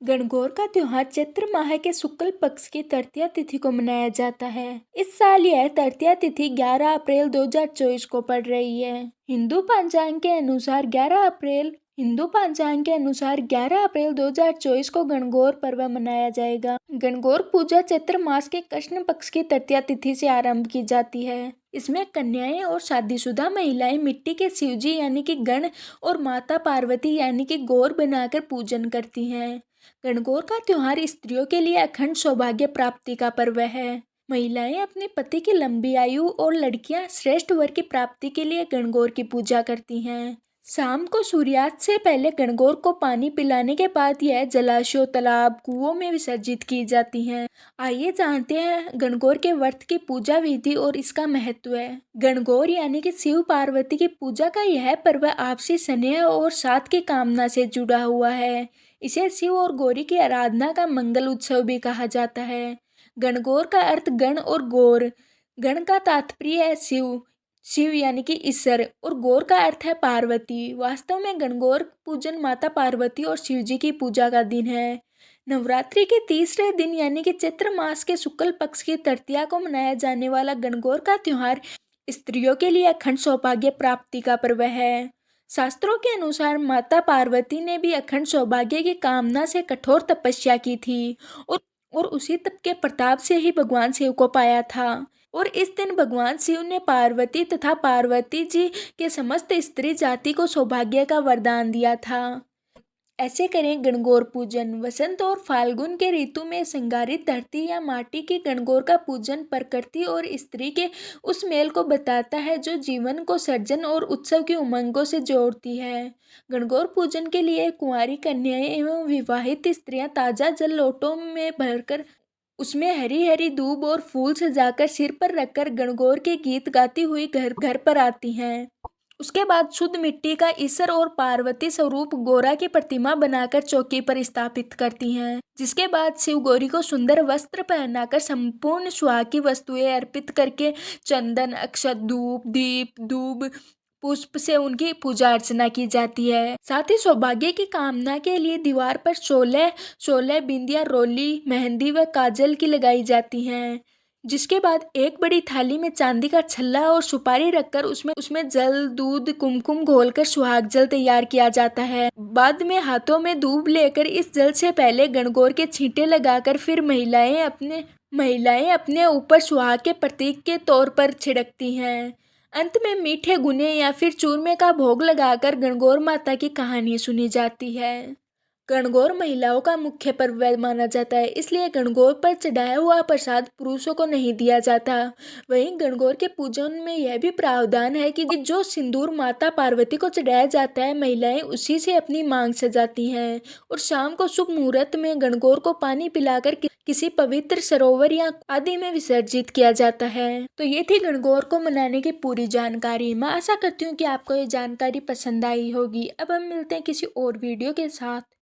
गणगौर का त्योहार चैत्र माह के शुक्ल पक्ष की तृतीया तिथि को मनाया जाता है। इस साल यह तृतीया तिथि 11 अप्रैल 2024 को पड़ रही है। हिंदू पांचांग के अनुसार 11 अप्रैल 2024 को गणगौर पर्व मनाया जाएगा। गणगौर पूजा चैत्र मास के कृष्ण पक्ष की तृतीया तिथि से आरंभ की जाती है। इसमें कन्याएं और शादीशुदा महिलाएं मिट्टी के शिवजी यानी कि गण और माता पार्वती यानी कि गौर बनाकर पूजन करती हैं। गणगौर का त्योहार स्त्रियों के लिए अखंड सौभाग्य प्राप्ति का पर्व है। महिलाएं अपने पति की लंबी आयु और लड़कियां श्रेष्ठ वर की प्राप्ति के लिए गणगौर की पूजा करती हैं। शाम को सूर्यास्त से पहले गणगौर को पानी पिलाने के बाद यह जलाशयों, तालाब, कुओं में विसर्जित की जाती हैं। आइए जानते हैं गणगौर के व्रत की पूजा विधि और इसका महत्व है। गणगौर यानी कि शिव पार्वती की पूजा का यह पर्व आपसी स्नेह और साथ की कामना से जुड़ा हुआ है। इसे शिव और गौरी की आराधना का मंगल उत्सव भी कहा जाता है। गणगौर का अर्थ गण और गौर। गण का तात्पर्य है शिव यानी कि ईश्वर, और गौर का अर्थ है पार्वती। वास्तव में गणगौर पूजन माता पार्वती और शिव जी की पूजा का दिन है। नवरात्रि के तीसरे दिन यानी कि चैत्र मास के शुक्ल पक्ष की तृतीया को मनाया जाने वाला गणगौर का त्योहार स्त्रियों के लिए अखंड सौभाग्य प्राप्ति का पर्व है। शास्त्रों के अनुसार माता पार्वती ने भी अखंड सौभाग्य की कामना से कठोर तपस्या की थी और उसी तप के प्रताप से ही भगवान शिव को पाया था। और इस दिन भगवान शिव ने पार्वती तथा पार्वती जी के समस्त स्त्री जाति को सौभाग्य का वरदान दिया था। ऐसे करें गणगौर पूजन। वसंत और फाल्गुन के ऋतु में श्रृंगारित धरती या माटी की गणगौर का पूजन प्रकृति और स्त्री के उस मेल को बताता है जो जीवन को सर्जन और उत्सव की उमंगों से जोड़ती है। गणगौर पूजन के लिए कुंवारी कन्याएं एवं विवाहित स्त्रियां ताजा जल लोटों में भरकर उसमें हरी हरी दूब और फूल सजाकर सिर पर रखकर गणगौर के गीत गाती हुई घर घर पर आती हैं। उसके बाद शुद्ध मिट्टी का ईश्वर और पार्वती स्वरूप गौरा की प्रतिमा बनाकर चौकी पर स्थापित करती हैं। जिसके बाद शिव गौरी को सुंदर वस्त्र पहनाकर संपूर्ण सुहाग की वस्तुएं अर्पित करके चंदन, अक्षत, धूप, दीप, दूब, पुष्प से उनकी पूजा अर्चना की जाती है। साथ ही सौभाग्य की कामना के लिए दीवार पर 16 बिंदियां, रोली, मेहंदी व काजल की लगाई जाती हैं। जिसके बाद एक बड़ी थाली में चांदी का छल्ला और सुपारी रखकर उसमें जल, दूध, कुमकुम घोलकर सुहाग जल तैयार किया जाता है। बाद में हाथों में दूब लेकर इस जल से पहले गणगौर के छींटे लगाकर फिर महिलाएं अपने ऊपर सुहाग के प्रतीक के तौर पर छिड़कती हैं। अंत में मीठे गुने या फिर चूरमे का भोग लगाकर गणगौर माता की कहानी सुनी जाती है। गणगौर महिलाओं का मुख्य पर्व माना जाता है, इसलिए गणगौर पर चढ़ाया हुआ प्रसाद पुरुषों को नहीं दिया जाता। वहीं गणगौर के पूजन में यह भी प्रावधान है कि जो सिंदूर माता पार्वती को चढ़ाया जाता है, महिलाएं उसी से अपनी मांग सजाती हैं और शाम को शुभ मुहूर्त में गणगौर को पानी पिलाकर किसी पवित्र सरोवर या आदि में विसर्जित किया जाता है। तो ये थी गणगौर को मनाने की पूरी जानकारी। मैं आशा करती हूँ कि आपको ये जानकारी पसंद आई होगी। अब हम मिलते हैं किसी और वीडियो के साथ।